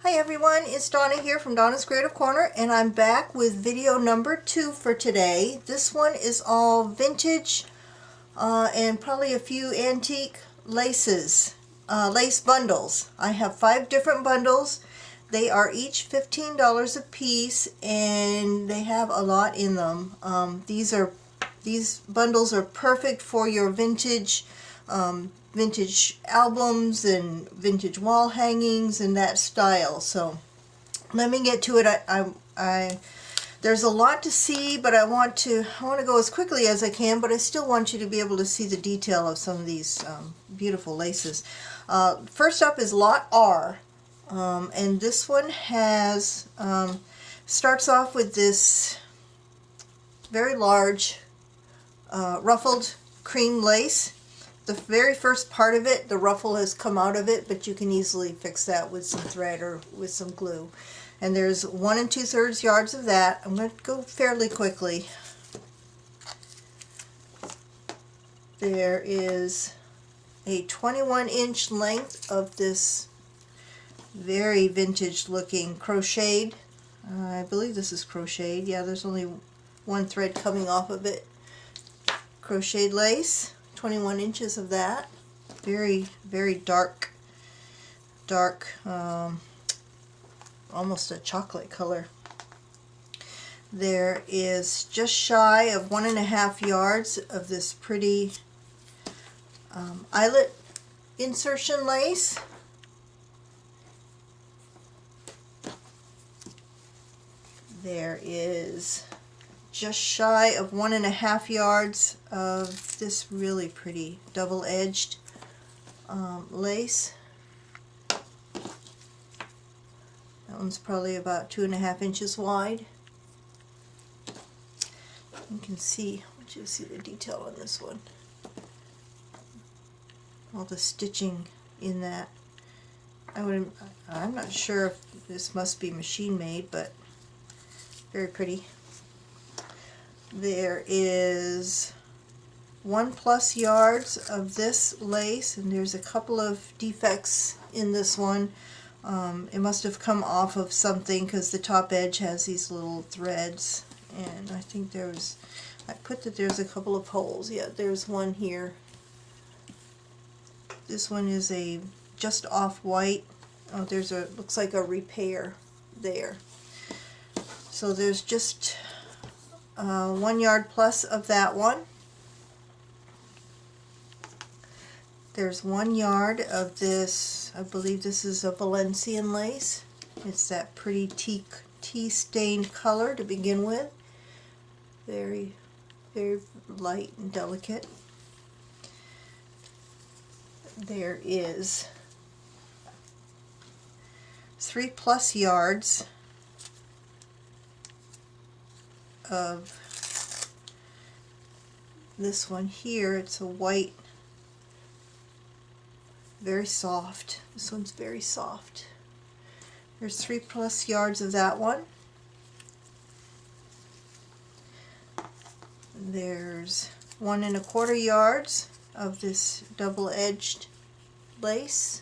Hi everyone, it's Donna here from Donna's Creative Corner, and I'm back with video number 2 for today. This one is all vintage and probably a few antique laces, lace bundles. I have 5 different bundles. They are each $15 a piece and they have a lot in them. These bundles are perfect for your vintage vintage albums and vintage wall hangings and that style. So let me get to it. There's a lot to see, but I want to go as quickly as I can, but I still want you to be able to see the detail of some of these beautiful laces. First up is Lot R, and this one has starts off with this very large ruffled cream lace. The very first part of it, the ruffle has come out of it, but you can easily fix that with some thread or with some glue. And there's 1 2/3 yards of that. I'm going to go fairly quickly. There is a 21-inch length of this very vintage looking crocheted. I believe this is crocheted. Yeah, there's only one thread coming off of it. Crocheted lace. 21 inches of that. Very, very dark, almost a chocolate color. There is just shy of 1.5 yards of this pretty eyelet insertion lace. There is just shy of 1.5 yards of this really pretty double-edged lace. That one's probably about 2.5 inches wide. You can see, I want you to see the detail on this one. All the stitching in that. I'm not sure if this must be machine made, but very pretty. There is 1+ yards of this lace, and there's a couple of defects in this one. It must have come off of something because the top edge has these little threads, and I think I put that there's a couple of holes. Yeah, there's one here. This one is a just off white. Oh, looks like a repair there. So there's just 1 yard plus of that one. There's 1 yard of this, I believe this is a Valencian lace. It's that pretty tea stained color to begin with. Very, very light and delicate. There is 3+ yards of this one here. It's a white, very soft. This one's very soft. There's 3+ yards of that one. There's 1 1/4 yards of this double-edged lace.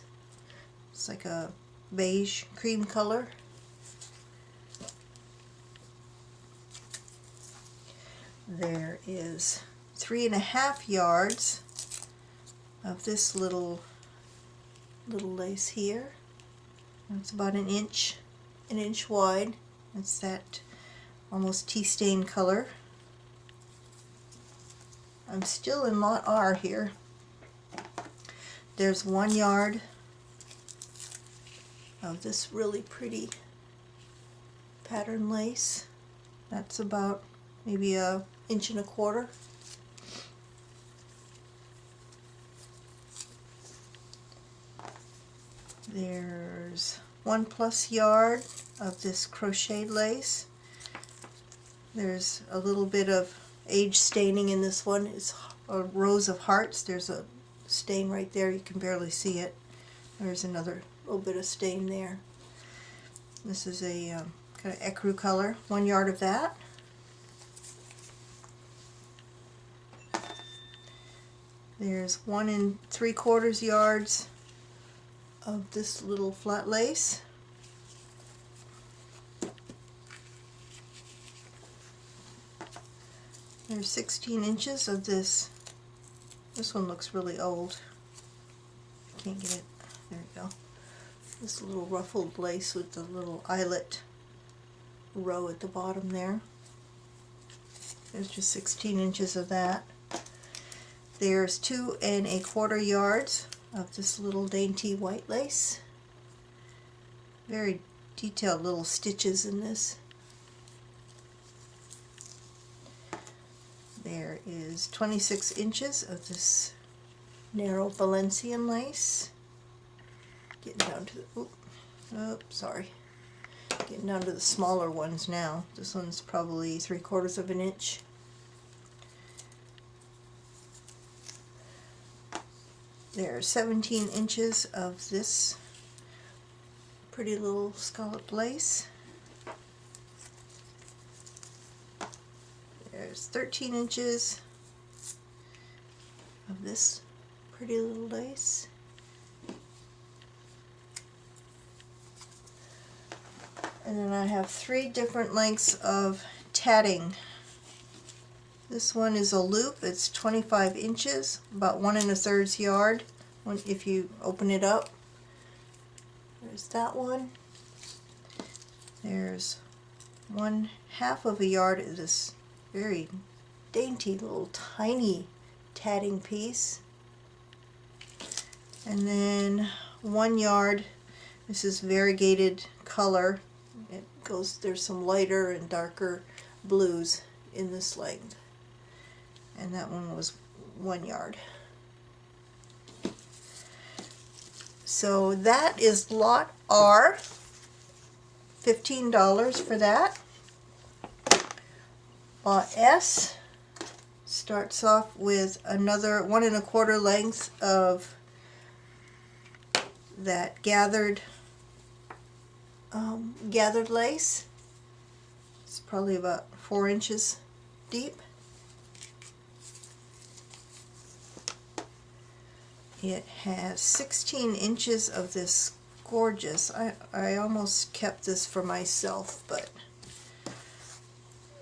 It's like a beige cream color. There is 3.5 yards of this little lace here. It's about an inch wide. It's that almost tea stained color. I'm still in Lot R here. There's 1 yard of this really pretty pattern lace. That's about maybe 1.25 inches. There's 1+ yard of this crocheted lace. There's a little bit of age staining in this one. It's a rows of hearts. There's a stain right there. You can barely see it. There's another little bit of stain there. This is a kind of ecru color. 1 yard of that. There's 1 3/4 yards of this little flat lace. There's 16 inches of this. This one looks really old. Can't get it. There we go. This little ruffled lace with the little eyelet row at the bottom there. There's just 16 inches of that. There's 2 1/4 yards of this little dainty white lace. Very detailed little stitches in this. There is 26 inches of this narrow Valencian lace. Getting down to the, sorry. Getting down to the smaller ones now. This one's probably 3/4 of an inch. There's 17 inches of this pretty little scalloped lace. There's 13 inches of this pretty little lace. And then I have 3 different lengths of tatting. This one is a loop. It's 25 inches, about 1 1/3 yard if you open it up. There's that one. There's 1/2 of a yard of this very dainty little tiny tatting piece. And then 1 yard. This is variegated color. It goes, there's some lighter and darker blues in this length. And that one was 1 yard. So that is lot R. $15 for that. Lot S starts off with another 1 1/4 length of that gathered lace. It's probably about 4 inches deep. It has 16 inches of this gorgeous, I almost kept this for myself, but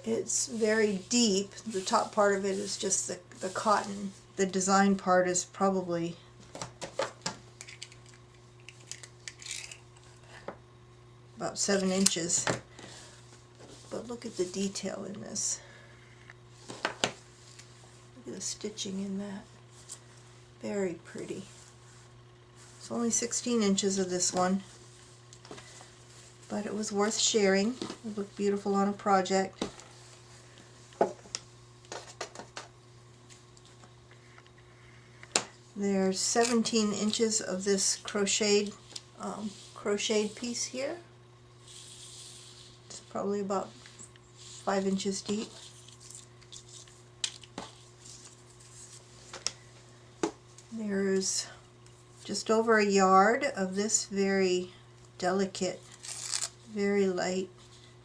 it's very deep. The top part of it is just the cotton. The design part is probably about 7 inches. But look at the detail in this. Look at the stitching in that. Very pretty. It's only 16 inches of this one, but it was worth sharing. It looked beautiful on a project. There's 17 inches of this crocheted piece here. It's probably about 5 inches deep. There's just over a yard of this very delicate, very light.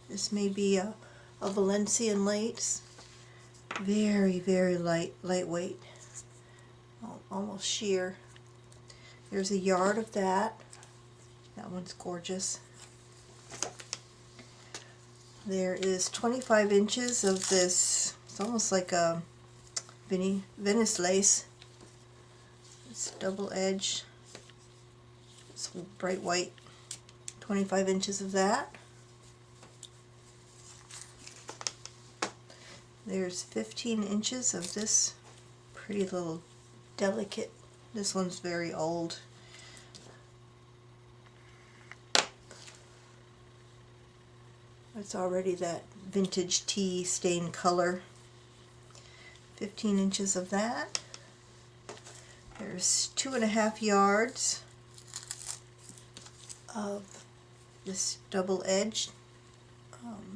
This may be a Valencian lace. Very, very lightweight. Almost sheer. There's a yard of that. That one's gorgeous. There is 25 inches of this. It's almost like a Venice lace. It's double edge. It's bright white. 25 inches of that. There's 15 inches of this pretty little delicate. This one's very old. It's already that vintage tea stained color. 15 inches of that. There's 2 1/2 yards of this double-edged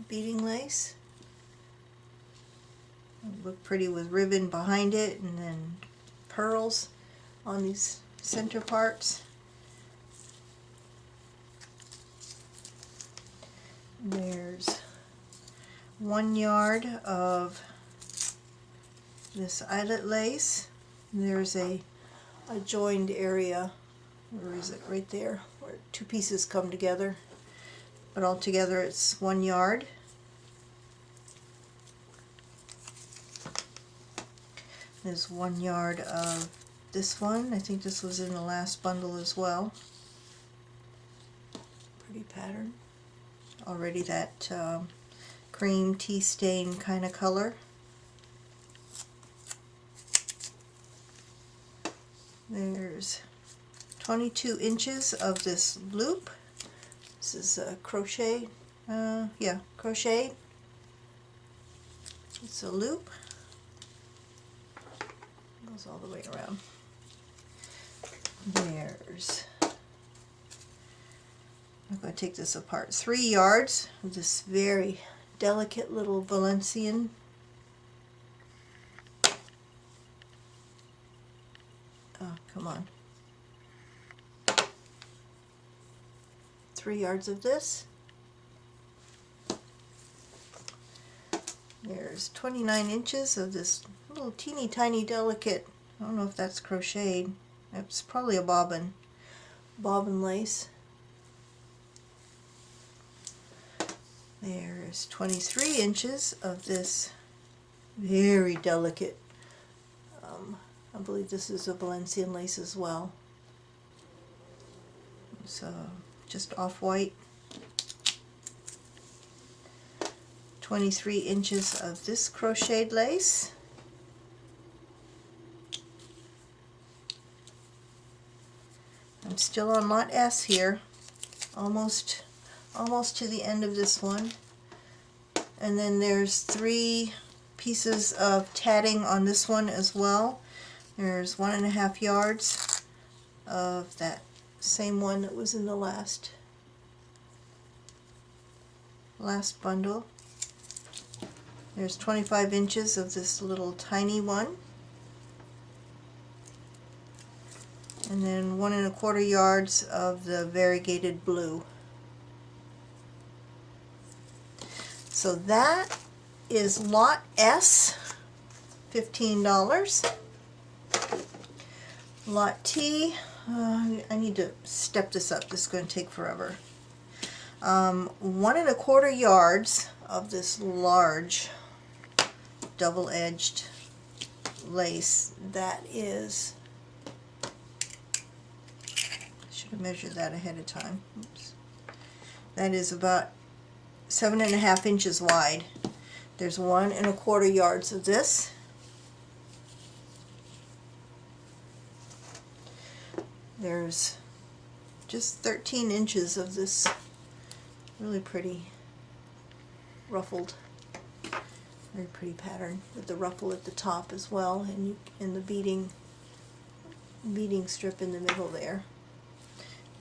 beading lace. It'll look pretty with ribbon behind it and then pearls on these center parts. There's 1 yard of this eyelet lace. There's a joined area. Where is it? Right there, where 2 pieces come together. But altogether it's 1 yard. There's 1 yard of this one. I think this was in the last bundle as well. Pretty pattern. Already that cream tea stain kind of color. There's 22 inches of this loop. This is a crochet. Yeah, crochet. It's a loop. Goes all the way around. There's, I'm going to take this apart. 3 yards of this very delicate little Valencian. Oh, come on. 3 yards of this. There's 29 inches of this little teeny tiny delicate, I don't know if that's crocheted. It's probably a bobbin lace. There's 23 inches of this very delicate, I believe this is a Valencian lace as well. It's just off-white. 23 inches of this crocheted lace. I'm still on lot S here, almost to the end of this one. And then there's 3 pieces of tatting on this one as well. There's 1.5 yards of that same one that was in the last bundle. There's 25 inches of this little tiny one. And then 1.25 yards of the variegated blue. So that is lot S, $15. Lot T, I need to step this up. This is going to take forever. 1.25 yards of this large double-edged lace. That is, I should have measured that ahead of time. Oops. That is about 7.5 inches wide. There's 1.25 yards of this. There's just 13 inches of this really pretty ruffled, very pretty pattern with the ruffle at the top as well, and the beading strip in the middle there.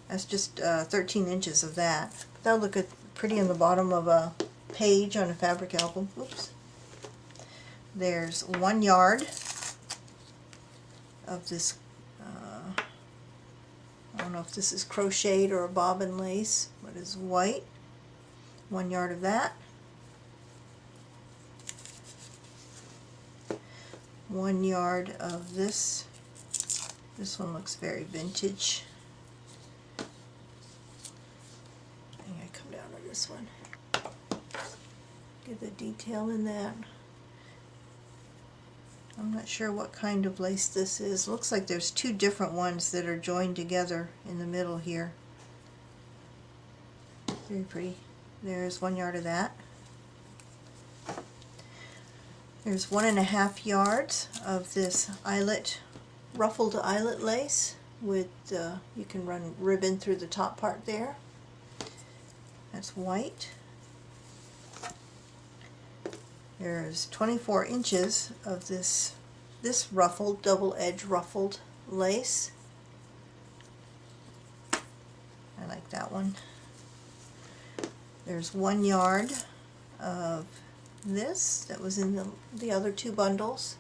That's just 13 inches of that. That'll look pretty on the bottom of a page on a fabric album. Oops. There's 1 yard of this, I don't know if this is crocheted or a bobbin lace, but it's white. 1 yard of that. 1 yard of this. This one looks very vintage. I think I come down on this one. Get the detail in that. I'm not sure what kind of lace this is. Looks like there's 2 different ones that are joined together in the middle here. Very pretty. There's 1 yard of that. There's 1.5 yards of this eyelet, ruffled eyelet lace with, you can run ribbon through the top part there. That's white. There's 24 inches of this ruffled, double-edged ruffled lace. I like that one. There's 1 yard of this that was in the other 2 bundles.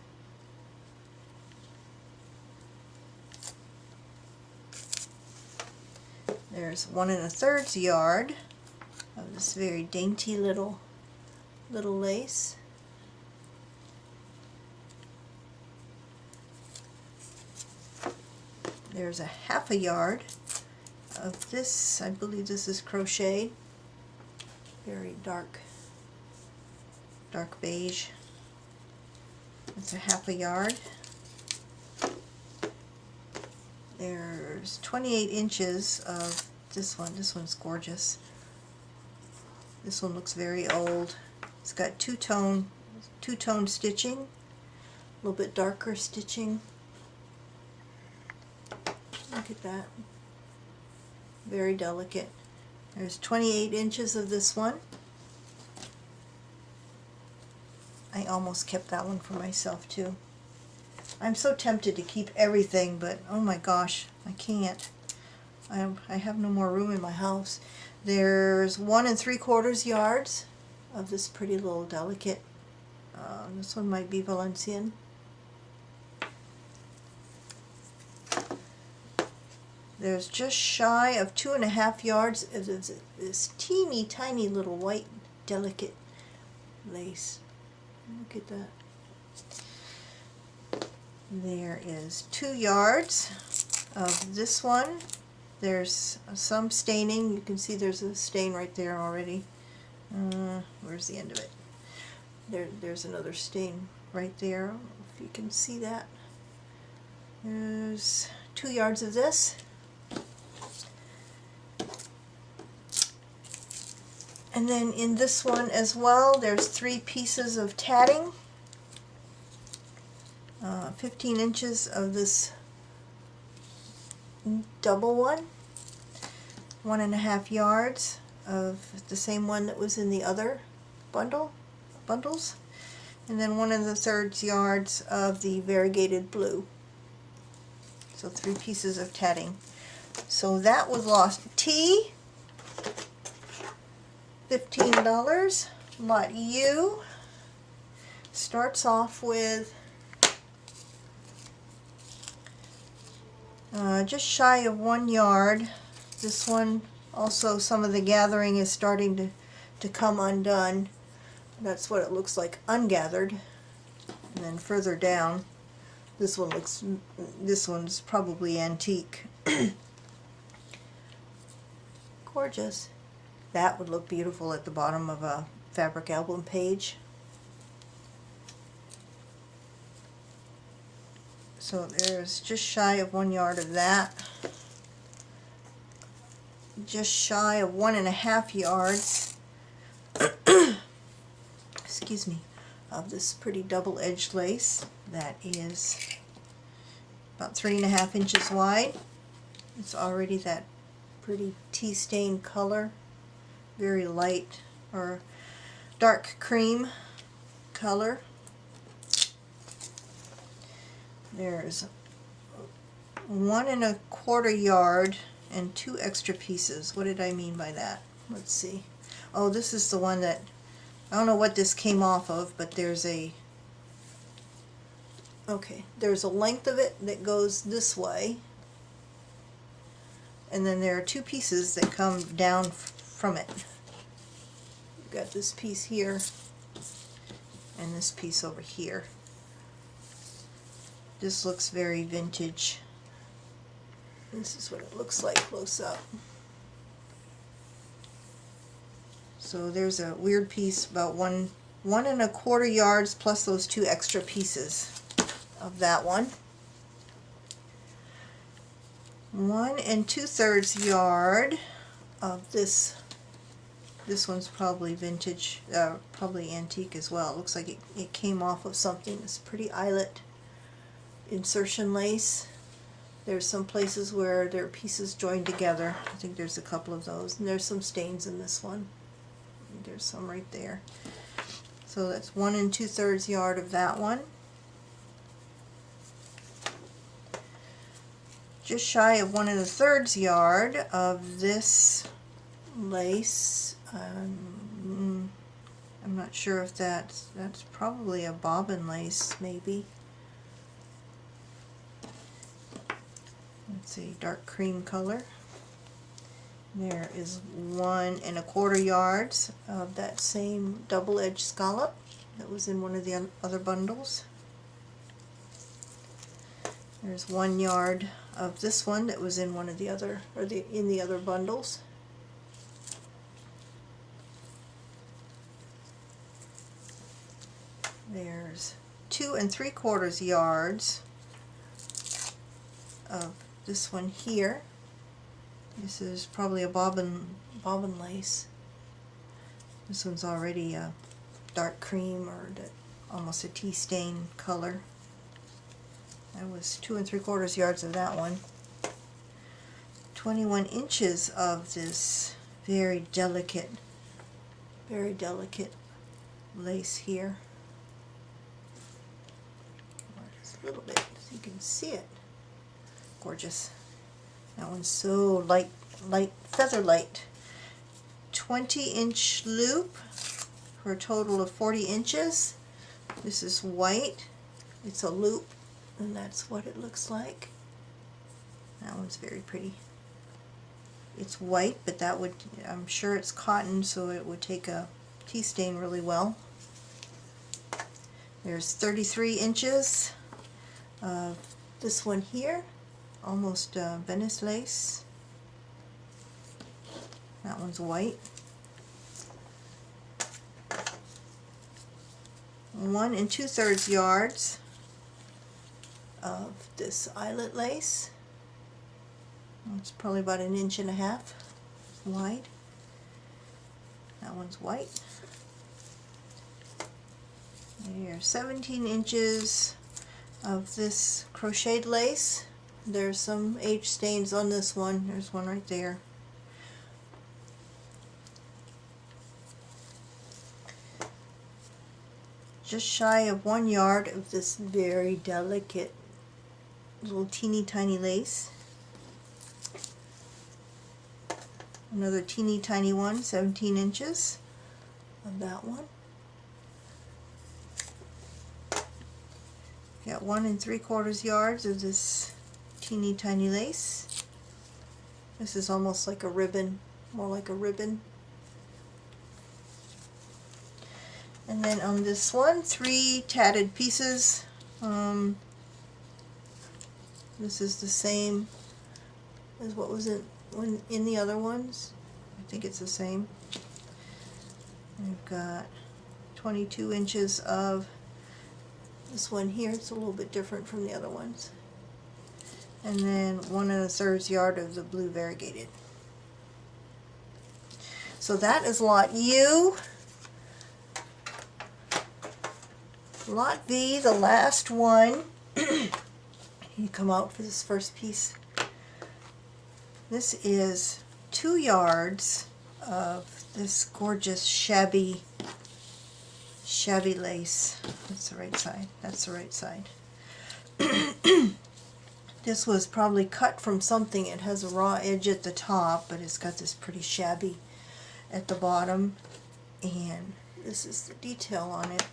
There's 1.25 yard of this very dainty little lace. There's 1/2 yard of this, I believe this is crochet, very dark beige. It's 1/2 yard. There's 28 inches of this one. This one's gorgeous. This one looks very old. It's got two-tone stitching, a little bit darker stitching. Look at that. Very delicate. There's 28 inches of this one. I almost kept that one for myself too. I'm so tempted to keep everything, but oh my gosh, I can't. I have no more room in my house. There's 1 3/4 yards of this pretty little delicate. This one might be Valencian. There's just shy of 2.5 yards of this teeny tiny little white delicate lace. Look at that. There is 2 yards of this one. There's some staining. You can see there's a stain right there already. Where's the end of it? There's another stain right there. I don't know if you can see that. There's 2 yards of this. And then in this one as well, there's 3 pieces of tatting. 15 inches of this double one. 1.5 yards of the same one that was in the other bundles. And then 1 3/3 yards of the variegated blue. So 3 pieces of tatting. So that was Lost Tea. $15. Lot U starts off with just shy of 1 yard. This one also, some of the gathering is starting to come undone. That's what it looks like ungathered. And then further down, this one's probably antique. Gorgeous. That would look beautiful at the bottom of a fabric album page. So there's just shy of 1 yard of that. Just shy of 1.5 yards excuse me, of this pretty double-edged lace that is about 3.5 inches wide. It's already that pretty tea-stained color, very light or dark cream color. There's 1 1/4 yard and 2 extra pieces. What did I mean by that? Let's see. Oh, this is the one that, I don't know what this came off of, but there's a length of it that goes this way, and then there are 2 pieces that come down from it. You've got this piece here and this piece over here. This looks very vintage. This is what it looks like close up. So there's a weird piece about 1 1/4 yards plus those 2 extra pieces of that one. 1 2/3 yard of this. This one's probably vintage, probably antique as well. It looks like it came off of something. It's pretty eyelet insertion lace. There's some places where there are pieces joined together. I think there's a couple of those. And there's some stains in this one. There's some right there. So that's 1 2/3 yard of that one. Just shy of 1 1/3 yard of this lace. I'm not sure if that's probably a bobbin lace, maybe. Let's see, dark cream color. There is 1 1/4 yards of that same double-edged scallop that was in one of the other bundles. There's 1 yard of this one that was in one of the other, in the other bundles. There's 2 3/4 yards of this one here. This is probably a bobbin lace. This one's already a dark cream or almost a tea stain color. That was 2 3/4 yards of that one. 21 inches of this very delicate lace here. Just a little bit so you can see it. Gorgeous. That one's so light, feather light. 20-inch loop for a total of 40 inches. This is white. It's a loop, and that's what it looks like. That one's very pretty. It's white, but that would, I'm sure it's cotton, so it would take a tea stain really well. There's 33 inches of this one here, almost Venice lace. That one's white. 1 2/3 yards of this eyelet lace. It's probably about 1.5 inches wide. That one's white. Here's 17 inches of this crocheted lace. There's some age stains on this one. There's one right there. Just shy of 1 yard of this very delicate little teeny tiny lace. Another teeny tiny one, 17 inches of that one. Got 1 3/4 yards of this teeny tiny lace. This is almost like a ribbon, more like a ribbon. And then on this one, 3 tatted pieces. This is the same as what was in the other ones. I think it's the same. We've got 22 inches of this one here. It's a little bit different from the other ones. And then 1 1/3 yard of the blue variegated. So that is Lot U. Lot V, the last one. You come out for this first piece. This is 2 yards of this gorgeous shabby lace. That's the right side. That's the right side. This was probably cut from something. It has a raw edge at the top, but it's got this pretty shabby at the bottom. And this is the detail on it.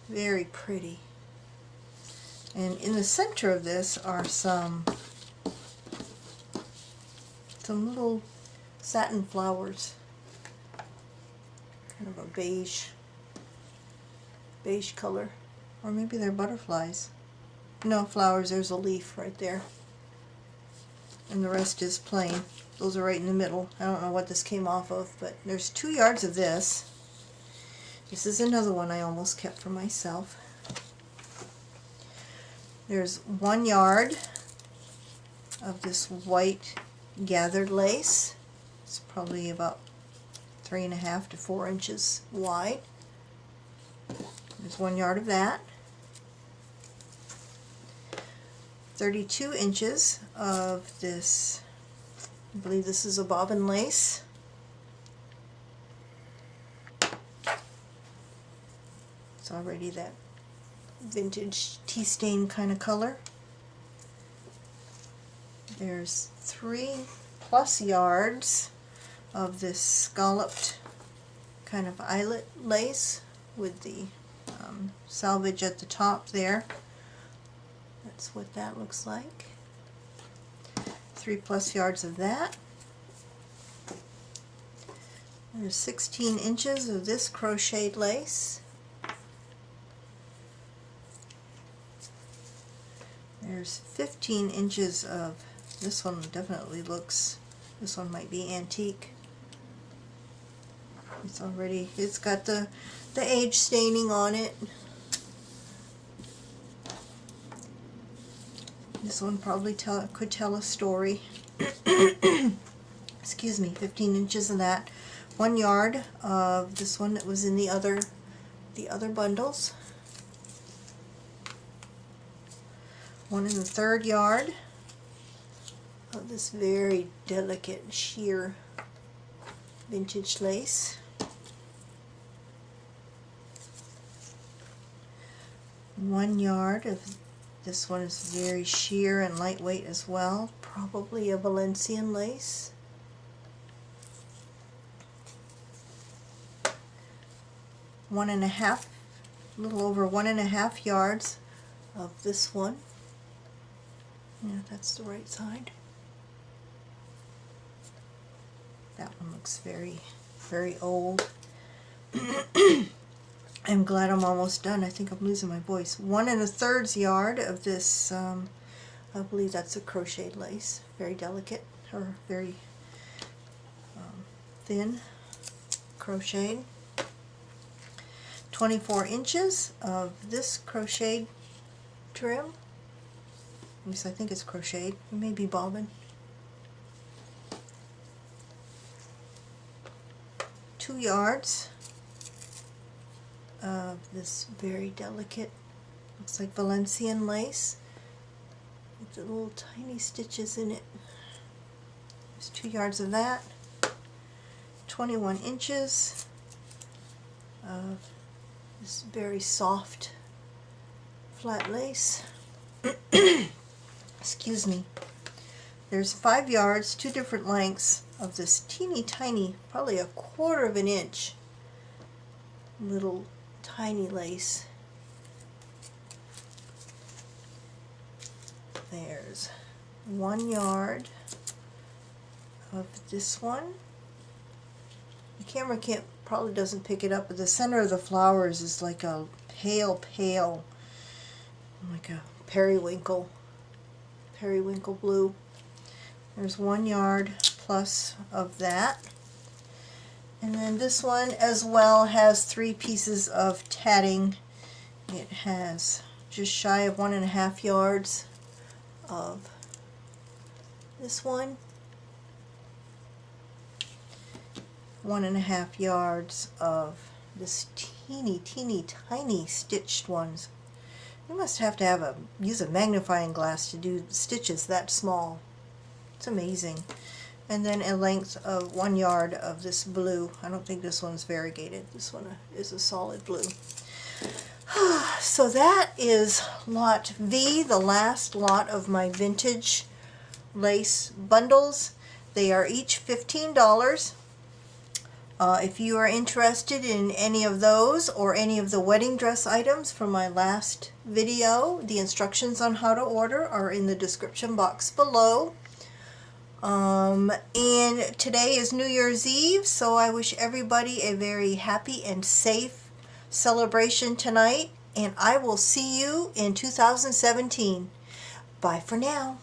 Very pretty. And in the center of this are some little satin flowers. Kind of a beige color. Or maybe they're butterflies. No, flowers. There's a leaf right there. And the rest is plain. Those are right in the middle. I don't know what this came off of, but there's 2 yards of this. This is another one I almost kept for myself. There's 1 yard of this white gathered lace. It's probably about 3.5 to 4 inches wide. There's 1 yard of that. 32 inches of this, I believe this is a bobbin lace. It's already that vintage tea stain kind of color. There's 3+ yards of this scalloped kind of eyelet lace with the selvage at the top there. That's what that looks like. 3+ yards of that. There's 16 inches of this crocheted lace. There's 15 inches of this one. Definitely looks, this one might be antique. It's got the age staining on it. This one probably could tell a story. Excuse me, 15 inches of that. 1 yard of this one that was in the other bundles. 1 1/3 yard of this very delicate sheer vintage lace. 1 yard of this one is very sheer and lightweight as well, probably a Valencian lace. 1 1/2, a little over 1 1/2 yards of this one. Yeah, that's the right side. That one looks very, very old. I'm glad I'm almost done. I think I'm losing my voice. 1 1/3 yard of this, I believe that's a crocheted lace. Very delicate, or very thin crocheted. 24 inches of this crocheted trim. At least I think it's crocheted. It may be bobbin. 2 yards of this very delicate, looks like Valencian lace with the little tiny stitches in it. There's 2 yards of that. 21 inches of this very soft flat lace. Excuse me. There's 5 yards, 2 different lengths of this teeny tiny, probably 1/4 of an inch, little tiny lace. There's 1 yard of this one. The camera probably doesn't pick it up, but the center of the flowers is like a pale, like a periwinkle blue. There's 1 yard plus of that. And then this one as well has 3 pieces of tatting. It has just shy of 1 1/2 yards of this one. 1 1/2 yards of this teeny tiny stitched ones. You must have to use a magnifying glass to do stitches that small. It's amazing. And then a length of 1 yard of this blue. I don't think this one's variegated. This one is a solid blue. So that is lot V, the last lot of my vintage lace bundles. They are each $15. If you are interested in any of those or any of the wedding dress items from my last video, the instructions on how to order are in the description box below. And today is New Year's Eve, so I wish everybody a very happy and safe celebration tonight, and I will see you in 2017. Bye for now.